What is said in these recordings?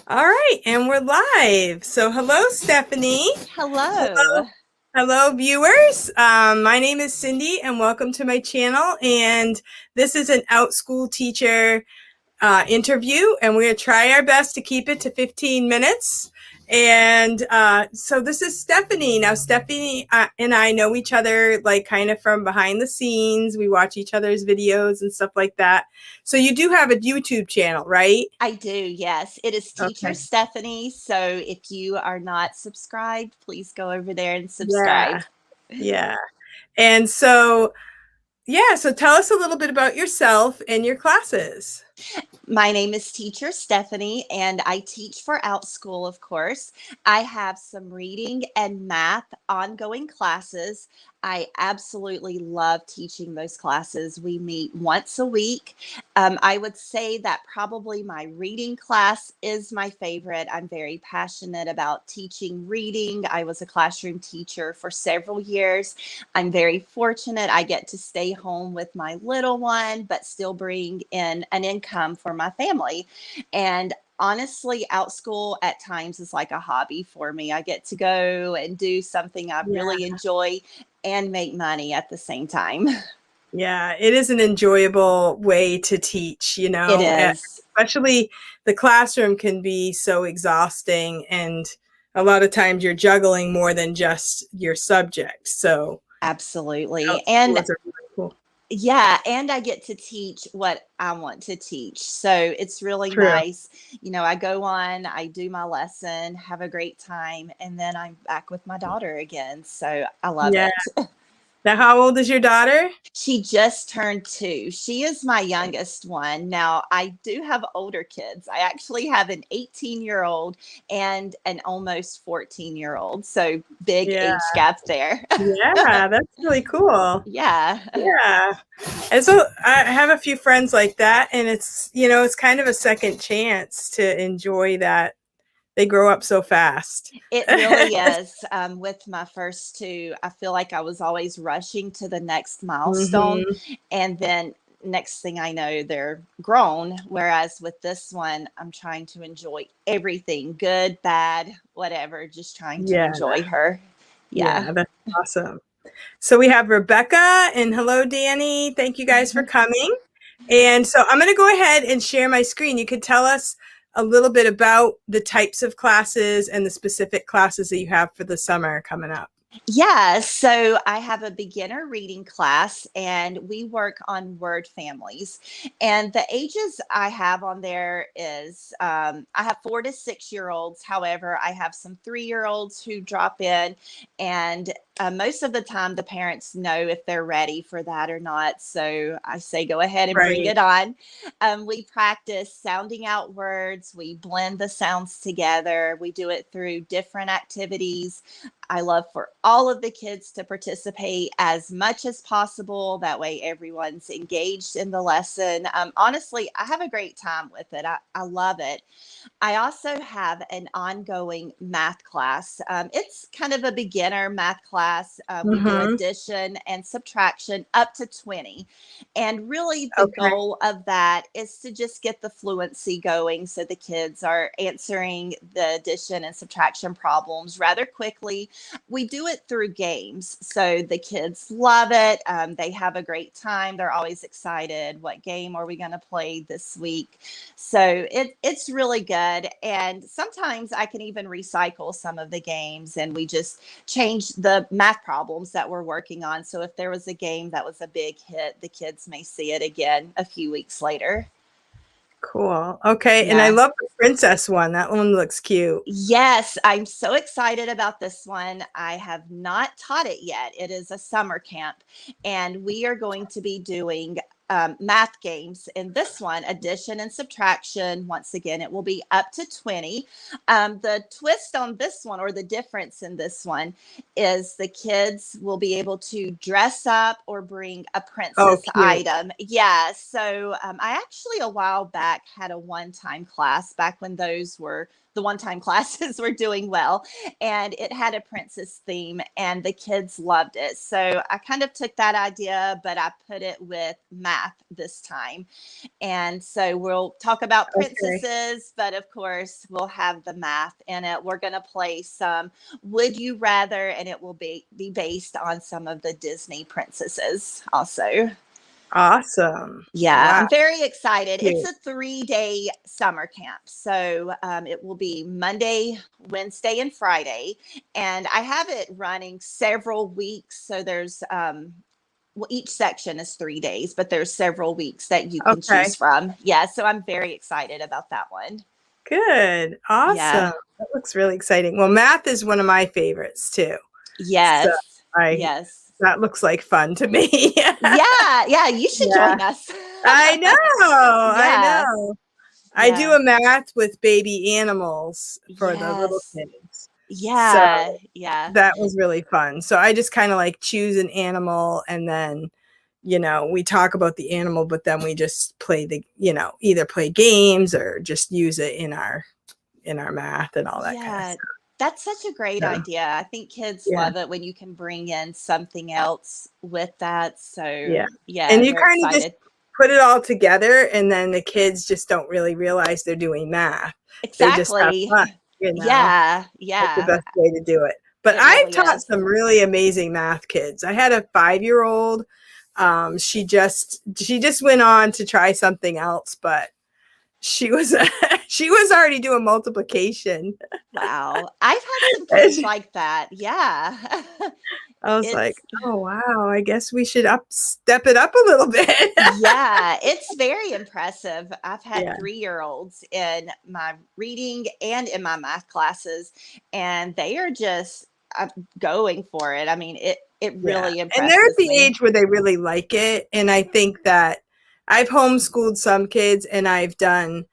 All right, and we're live. So, hello, Stephanie. Hello. Hello, hello, viewers. My name is Cindy, and welcome to my channel. And this is an Outschool teacher interview, and we're going to try our best to keep it to 15 minutes. And so this is Stephanie. Now, Stephanie and I know each other like kind of from behind the scenes. We watch each other's videos and stuff like that. So you do have a YouTube channel, right? I do, yes. It is Teacher Okay. Stephanie. So if you are not subscribed, please go over there and subscribe. Yeah. Yeah. And so, yeah, so tell us a little bit about yourself and your classes. My name is Teacher Stephanie, and I teach for Outschool, of course. I have some reading and math ongoing classes. I absolutely love teaching those classes. We meet once a week. I would say that probably my reading class is my favorite. I'm very passionate about teaching reading. I was a classroom teacher for several years. I'm very fortunate. I get to stay home with my little one, but still bring in an income for my family. And honestly, Outschool at times is like a hobby for me. I get to go and do something I Yeah. really enjoy and make money at the same time. Yeah, it is an enjoyable way to teach, It is. especially the classroom can be so exhausting, and a lot of times you're juggling more than just your subject. So, Absolutely. And Outschoolers are really cool. yeah, and I get to teach what I want to teach. So it's really True. nice. I go on, I do my lesson, have a great time, and then I'm back with my daughter again. So I love Yeah. it. Now, how old is your daughter? She just turned 2. She is my youngest one. Now, I do have older kids. I actually have an 18-year-old and an almost 14-year-old. So big Yeah. age gap there. Yeah, that's really cool. Yeah. Yeah. And so I have a few friends like that, and it's kind of a second chance to enjoy that. They grow up so fast. It really is. With my first 2, I feel like I was always rushing to the next milestone. Hmm. And then next thing I know, they're grown. Whereas with this one, I'm trying to enjoy everything, good, bad, whatever, just trying to Yeah, enjoy her. Yeah. yeah, that's awesome. So we have Rebecca and hello, Danny. Thank you guys for coming. And so I'm going to go ahead and share my screen. You could tell us a little bit about the types of classes and the specific classes that you have for the summer coming up. Yeah, so I have a beginner reading class and we work on word families. And the ages I have on there is I have 4 to 6 year olds. However, I have some 3 year olds who drop in, and most of the time the parents know if they're ready for that or not. So I say go ahead and bring Right. it on. We practice sounding out words, we blend the sounds together, we do it through different activities. I love for all of the kids to participate as much as possible. That way, everyone's engaged in the lesson. Honestly, I have a great time with it. I love it. I also have an ongoing math class. It's kind of a beginner math class. We do Mm-hmm. addition and subtraction up to 20. And really, the Okay. goal of that is to just get the fluency going so the kids are answering the addition and subtraction problems rather quickly. We do it through games. So the kids love it. They have a great time. They're always excited. What game are we going to play this week? So it's really good. And sometimes I can even recycle some of the games and we just change the math problems that we're working on. So if there was a game that was a big hit, the kids may see it again a few weeks later. Cool. Okay. And I Yeah. love the princess one. That one looks cute. Yes, I'm so excited about this one. I have not taught it yet. It is a summer camp, and we are going to be doing math games in this one, addition and subtraction. Once again, it will be up to 20. The twist on this one, or the difference in this one, is the kids will be able to dress up or bring a Oh, princess cute. item. Yeah, so I actually a while back had a one-time class back when those were the one-time classes were doing well, and it had a princess theme and the kids loved it. So I kind of took that idea, but I put it with math math this time. And so we'll talk about Okay. princesses, but of course, we'll have the math in it. We're going to play some Would You Rather, and it will be based on some of the Disney princesses also. Awesome. Yeah, Wow. I'm very excited. It's Cute. a 3-day summer camp. So it will be Monday, Wednesday, and Friday. And I have it running several weeks. So there's, well, each section is 3 days, but there's several weeks that you can Okay. choose from. Yeah, so I'm very excited about that one. Good. Yeah. Awesome. That looks really exciting. Well, math is one of my favorites too. So Yes. I Yes. that looks like fun to me. Yeah. Yeah. You should Yeah. join us. I know. I Yeah. know. I do Yeah. a math with baby animals for the little Yes. kids. So Yeah. Yeah. that was really fun. So I just kind of like choose an animal and then, we talk about the animal, but then we just play either play games or just use it in our math and all that kind of Yeah, stuff. that's such a great So, idea. I think kids yeah. love it when you can bring in something else with that. So, Yeah. yeah, And you we're kind of just excited. put it all together and then the kids just don't really realize they're doing math. They just have Exactly. fun. Yeah, That's the yeah, best way to do it. But it I've really taught is. some really amazing math kids. I had a 5-year-old. She just went on to try something else, but she was she was already doing multiplication. Wow. I've had some And kids like that. Yeah. I was like, It's oh wow, I guess we should step it up a little bit. Yeah, it's very impressive. I've had Yeah, 3-year-olds in my reading and in my math classes, and they are just going for it. I mean, it yeah. really And they're at impresses the me. age where they really like it. And I think that I've homeschooled some kids and I've done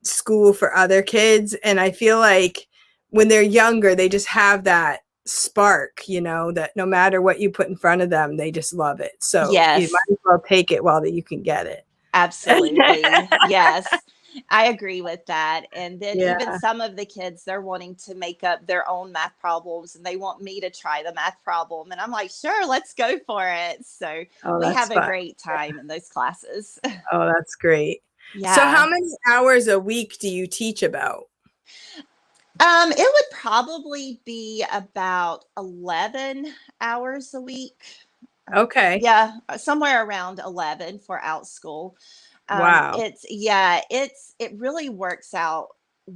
school for other kids. And I feel like when they're younger, they just have that spark, that no matter what you put in front of them, they just love it. So you Yes, might as well take it while that you can get it. absolutely. Yes. I agree with that. And then Yeah. even some of the kids, they're wanting to make up their own math problems and they want me to try the math problem. And I'm like, sure, let's go for it. So Oh, we that's have a fun. great time in those classes. Oh, that's great. So how Yeah. many hours a week do you teach about? It would probably be about 11 hours a week. Okay. Yeah, somewhere around 11 for Outschool. Wow. It really works out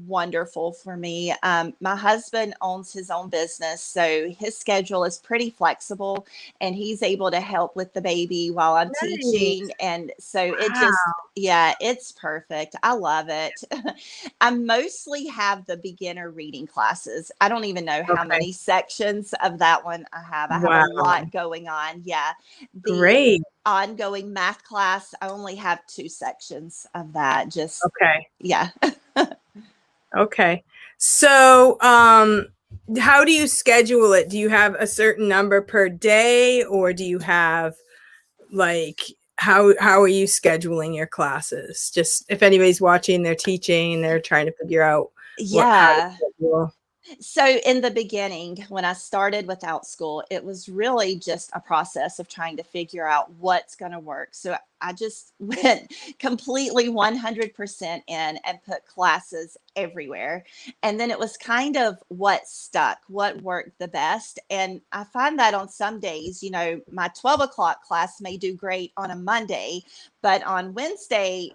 wonderful for me. My husband owns his own business, so his schedule is pretty flexible, and he's able to help with the baby while I'm Nice. teaching. And so Wow. yeah, it's perfect. I love it. I mostly have the beginner reading classes. I don't even know how Okay. many sections of that one I have. I have a Wow. lot going on. Yeah. The Great. ongoing math class, I only have 2 sections of that. Just, Okay. yeah. Okay. So, how do you schedule it? Do you have a certain number per day, or do you have like how are you scheduling your classes? Just if anybody's watching, they're teaching, they're trying to figure out how to Yeah. schedule. So in the beginning, when I started with Outschool, it was really just a process of trying to figure out what's going to work. So I just went completely 100% in and put classes everywhere. And then it was kind of what stuck, what worked the best. And I find that on some days, my 12 o'clock class may do great on a Monday, but on Wednesday,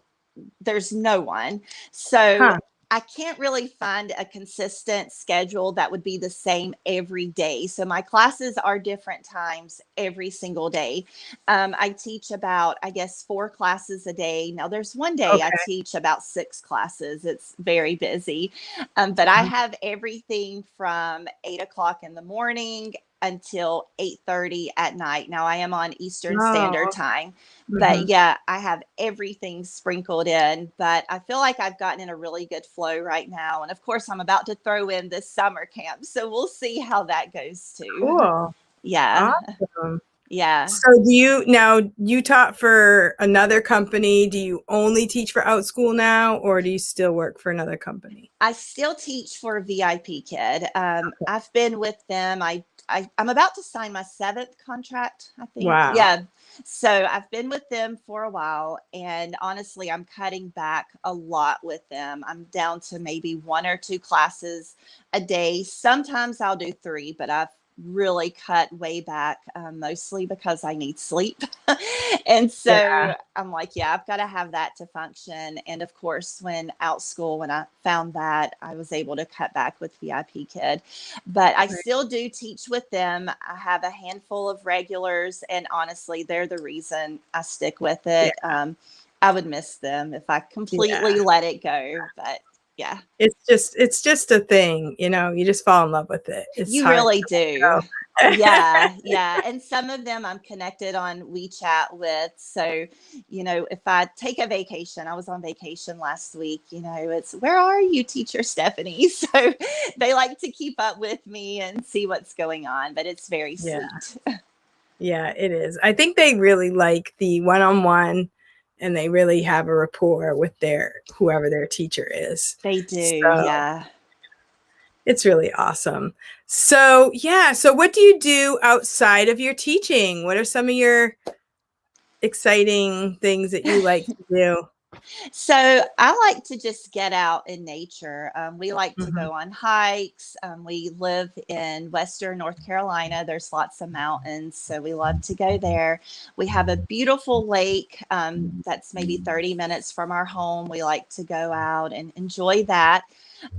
there's no one. So Huh. I can't really find a consistent schedule that would be the same every day. So my classes are different times every single day. I teach about, I guess, 4 classes a day. Now, there's one day I Okay. teach about 6 classes. It's very busy. But I have everything from 8 o'clock in the morning until 8:30 at night. Now I am on Eastern Standard Oh. Time, but Mhm. yeah, I have everything sprinkled in, but I feel like I've gotten in a really good flow right now. And of course, I'm about to throw in this summer camp. So we'll see how that goes too. Cool. Yeah. Awesome. Yeah. So you taught for another company? Do you only teach for Outschool now, or do you still work for another company? I still teach for VIPKID. I've been with them. I I'm about to sign my 7th contract, I think. Wow. Yeah. So I've been with them for a while, and honestly, I'm cutting back a lot with them. I'm down to maybe 1 or 2 classes a day. Sometimes I'll do 3, but I've really cut way back, mostly because I need sleep. And Yeah. so I'm like, yeah, I've got to have that to function. And of course, when Outschool, when I found that, I was able to cut back with VIPKID. But I Right. still do teach with them. I have a handful of regulars, and honestly, they're the reason I stick with Yeah. it. I would miss them if I Yeah. completely let it go. But yeah, It's just a thing, you just fall in love with it. It's you hard really to do. let go. Yeah, yeah. And some of them I'm connected on WeChat with. So, if I take a vacation, I was on vacation last week, it's where are you, teacher Stephanie? So they like to keep up with me and see what's going on, but it's very Yeah. sweet. Yeah, it is. I think they really like the one-on-one, and they really have a rapport with whoever their teacher is. They do. So Yeah. it's really awesome. So yeah, so what do you do outside of your teaching? What are some of your exciting things that you like to do? So I like to just get out in nature. We like to Mhm. go on hikes. We live in Western North Carolina. There's lots of mountains, so we love to go there. We have a beautiful lake that's maybe 30 minutes from our home. We like to go out and enjoy that.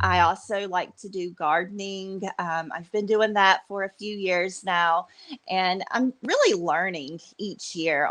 I also like to do gardening. I've been doing that for a few years now, and I'm really learning each year.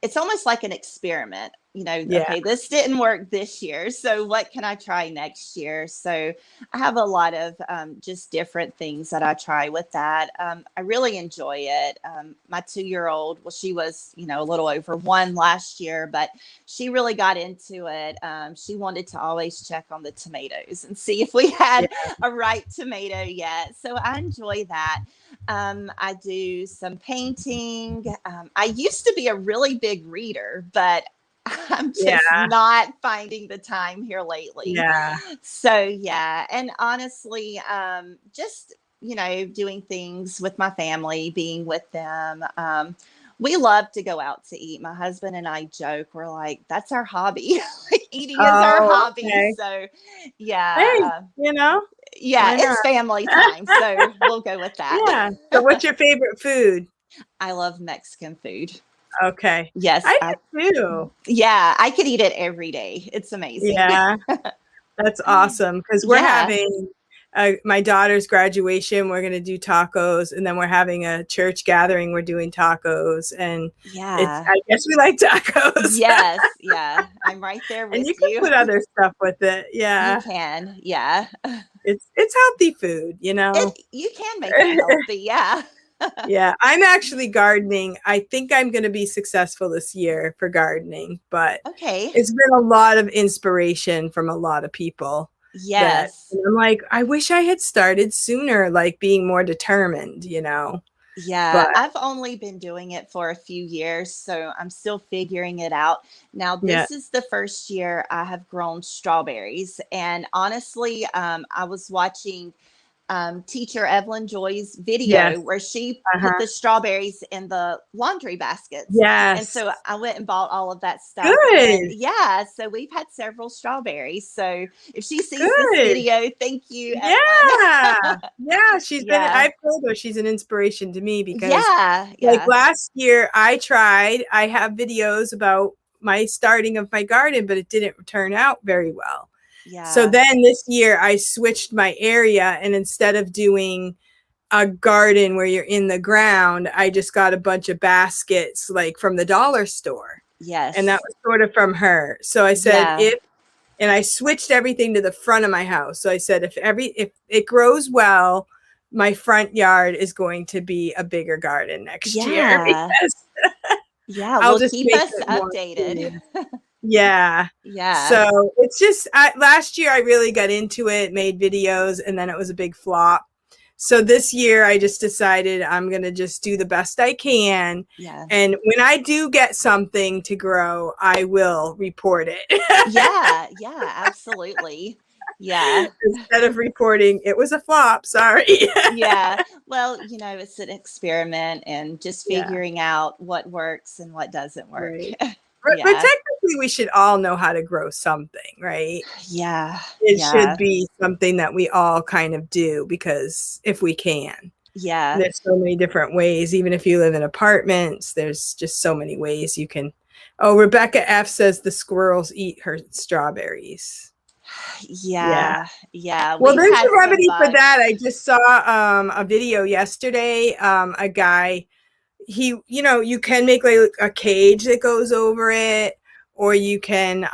It's almost like an experiment. Yeah. Okay, this didn't work this year, so what can I try next year? So I have a lot of just different things that I try with that. I really enjoy it. My 2-year-old, well, she was, a little over 1 last year, but she really got into it. She wanted to always check on the tomatoes and see if we Yeah. had a ripe tomato yet. So I enjoy that. I do some painting. I used to be a really big reader, but I'm just Yeah. not finding the time here lately. Yeah. So, yeah. And honestly, just, doing things with my family, being with them. We love to go out to eat. My husband and I joke, we're like, that's our hobby. Like eating is our Oh, hobby. okay. So, yeah. Hey, Yeah, why not? it's family time. So we'll go with that. Yeah. So what's your favorite food? I love Mexican food. Okay. Yes, I do too. I could eat it every day. It's amazing. Yeah. That's awesome because we're Yeah, having my daughter's graduation. We're going to do tacos, and then we're having a church gathering. We're doing tacos, and yeah. I guess we like tacos. Yes, yeah. I'm right there And with you can you. put other stuff with it. You Yeah. can, yeah. It's healthy food, You can make it healthy, yeah. Yeah, I'm actually gardening. I think I'm going to be successful this year for gardening, but Okay. it's been a lot of inspiration from a lot of people that Yes. and I'm like, I wish I had started sooner, like being more determined, Yeah, But I've only been doing it for a few years, so I'm still figuring it out. Now, yeah, this is the first year I have grown strawberries, and honestly, I was watching teacher Evelyn Joy's video yes, where she put uh-huh, the strawberries in the laundry baskets. And yes, so I went and bought all of that stuff. And good, yeah, so we've had several strawberries. So if she sees this good. video, thank you, Evelyn. Yeah, yeah, Yeah. I've told her she's an inspiration to me because Yeah. like Yeah. last year, I have videos about my starting of my garden, but it didn't turn out very well. So Yeah. then this year I switched my area, and instead of doing a garden where you're in the ground, I just got a bunch of baskets like from the dollar store. And that Yes. was sort of from her. So I said, Yeah. and I switched everything to the front of my house. So I said, if it grows well, my front yard is going to be a bigger garden next year Yeah. because Yeah. I'll Well, just keep make us it more updated. serious. Yeah. Yeah. So it's just last year I really got into it, made videos, and then it was a big flop. So this year I just decided I'm going to just do the best I can. Yeah. And when I do get something to grow, I will report it. Yeah. Yeah. Absolutely. Yeah. Instead of reporting, it was a flop. Sorry. Yeah. Well, it's an experiment and just Yeah, figuring out what works and what doesn't work. right. But Yeah. technically, we should all know how to grow something, right? Yeah. It should Yeah. be something that we all kind of do because if we can. Yeah. There's so many different ways. Even if you live in apartments, there's just so many ways you can. Oh, Rebecca F says the squirrels eat her strawberries. Yeah. Yeah. Yeah. Well, We've there's had a some remedy for that. bugs. I just saw a video yesterday. A guy, you can make like a cage that goes over it, or you can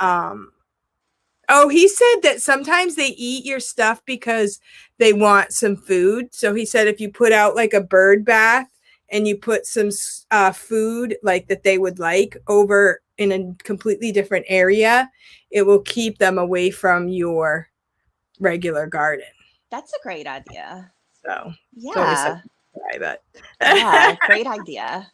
Oh, he said that sometimes they eat your stuff because they want some food. So he said if you put out like a bird bath and you put some food like that they would like over in a completely different area, it will keep them away from your regular garden. That's a great idea. So it's always Yeah. something to try, but Yeah. Great idea.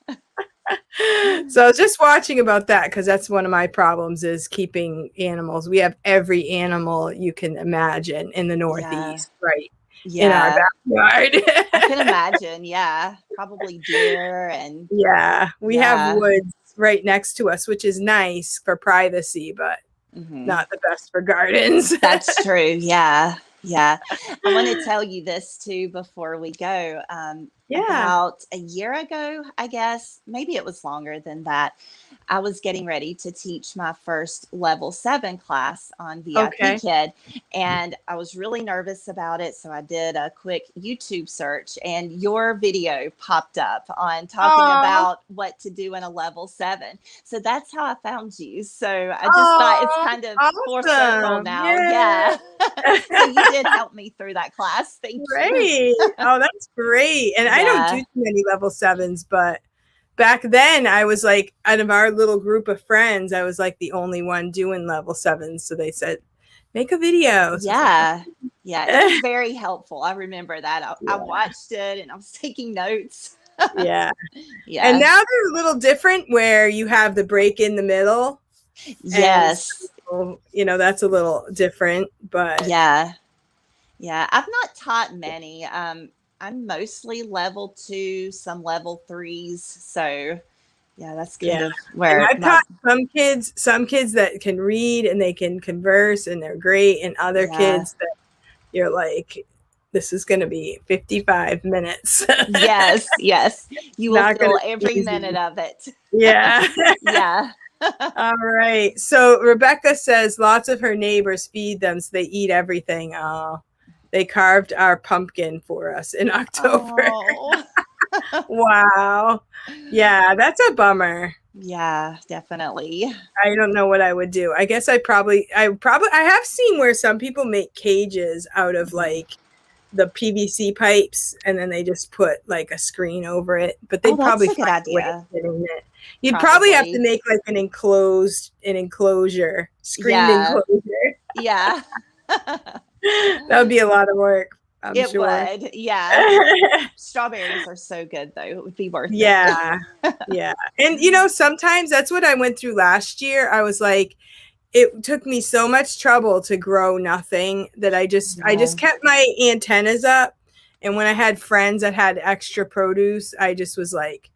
so I was just watching about that because that's one of my problems is keeping animals. We have every animal you can imagine in the Yeah. Northeast, right in our Yeah. backyard. I can imagine. Yeah. Probably deer and Yeah, we have yeah. woods right next to us, which is nice for privacy, but Hmm. not the best for gardens. That's true. Yeah. Yeah. I want to tell you this too before we go. Yeah. About a year ago, I guess, maybe it was longer than that. I was getting ready to teach my first level 7 class on Okay. VIPKID, and I was really nervous about it. So I did a quick YouTube search, and your video popped up on talking Oh, about what to do in a level 7. So that's how I found you. So I just thought it's oh, kind of full circle awesome. now. Yeah. Yeah. So you did help me through that class. Thank you. Great. Oh, that's great. And I don't do Yeah. too many level 7s, but back then I was like, out of our little group of friends, I was like the only one doing level 7s. So they said, make a video. So I was like, Yeah. Yeah. It oh. was very helpful. I remember that. I Yeah. watched it and I was taking notes. Yeah. And Yeah. now they're a little different where you have the break in the middle. And Yes. so, that's a little different, but Yeah. Yeah. I've not taught many. I'm mostly level 2, some level 3s. So yeah, that's kind yeah. of And where I've my taught some kids that can read and they can converse and they're great, and other yeah. kids that you're like, this is going to be 55 minutes. Yes, yes. You will Not going feel to be every minute easy. of it. Yeah. Yeah. All right. So Rebecca says lots of her neighbors feed them, so they eat everything. Oh, they carved our pumpkin for us in October. Oh. Wow. Yeah, that's a bummer. Yeah, definitely. I don't know what I would do. I guess I have seen where some people make cages out of Mhm. like the PVC pipes and then they just put like a screen over it, but Oh, they'd that's probably a good find a way of idea. getting it. You'd probably have to Probably. make like an enclosure, screened Yeah. enclosure. Yeah. That would be a lot of work, I'm It sure. would. Yeah. Strawberries are so good though. It would be worth it. Yeah. Yeah. And sometimes that's what I went through last year. I was like, it took me so much trouble to grow nothing that I just Yeah. kept my antennas up. And when I had friends that had extra produce, I just was like,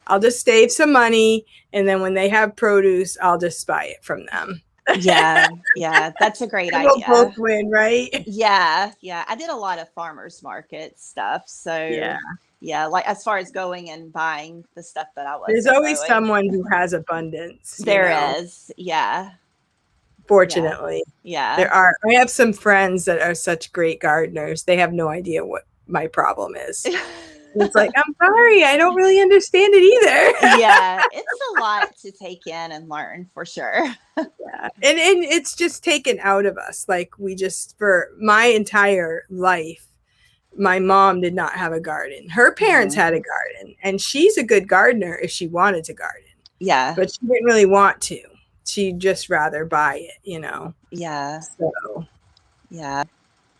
I'll just save some money, and then when they have produce, I'll just buy it from them. Yeah. Yeah. That's a great And we'll both idea. win, right? Yeah. Yeah. I did a lot of farmers market stuff. Yeah. So yeah, like as far as going and buying the stuff that I There's wasn't always growing. someone who has abundance, There is. Yeah. Yeah. fortunately. Yeah. I have some friends that are such great gardeners. They have no idea what my problem is. It's like, I'm sorry, I don't really understand it either. Yeah, it's a lot to take in and learn for sure. Yeah. And it's just taken out of us. Like for my entire life, my mom did not have a garden. Her parents Mhm. had a garden, and she's a good gardener if she wanted to garden, Yeah. but she didn't really want to. She'd just rather buy it. Yeah. So, Yeah.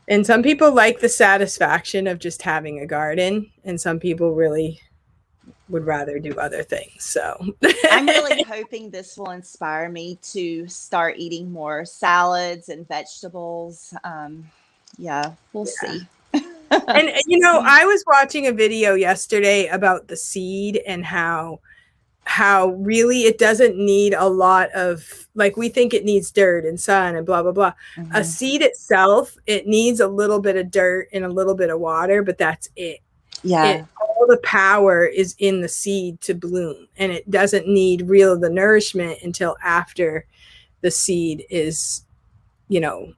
and some people like the satisfaction of just having a garden, and some people really would rather do other things. So I'm really hoping this will inspire me to start eating more salads and vegetables. Yeah, we'll see. And you know, I was watching a video yesterday about the seed and how really it doesn't need a lot of, like, we think it needs dirt and sun and blah blah blah. A seed itself, it needs a little bit of dirt and a little bit of water, but that's it. Yeah. All the power is in the seed to bloom, and it doesn't need real the nourishment until after the seed is, you know,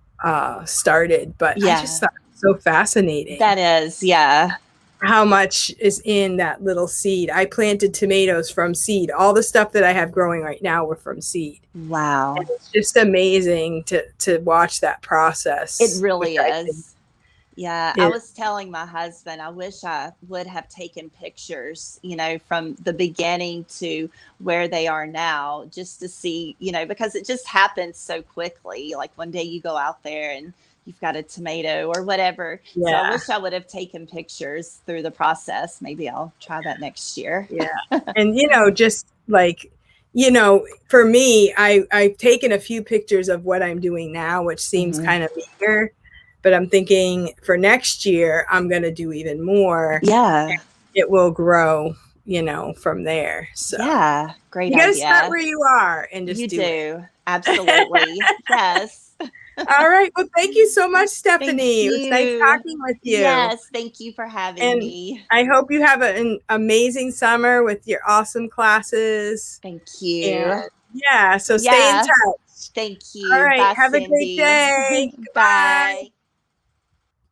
started. But I just thought it was so fascinating. That is, yeah. How much is in that little seed. I planted tomatoes from seed. All the stuff that I have growing right now were from seed. Wow. And it's just amazing to watch that process. It really is. Yeah, I was telling my husband, I wish I would have taken pictures, you know, from the beginning to where they are now, just to see, you know, because it just happens so quickly. Like one day you go out there and you've got a tomato or whatever. Yeah. So I wish I would have taken pictures through the process. Maybe I'll try that next year. Yeah. And, you know, just like, you know, for me, I've taken a few pictures of what I'm doing now, which seems kind of meager. But I'm thinking for next year, I'm going to do even more. Yeah. It will grow, you know, from there. So yeah, great you got to idea. start where you are and just do it. Absolutely. Yes. All right. Well, thank you so much, Stephanie. It was nice talking with you. Yes, thank you for having me. I hope you have an amazing summer with your awesome classes. Thank you. And yeah, so stay in touch. Thank you. All right. Bye, have Cindy. a great day. Bye.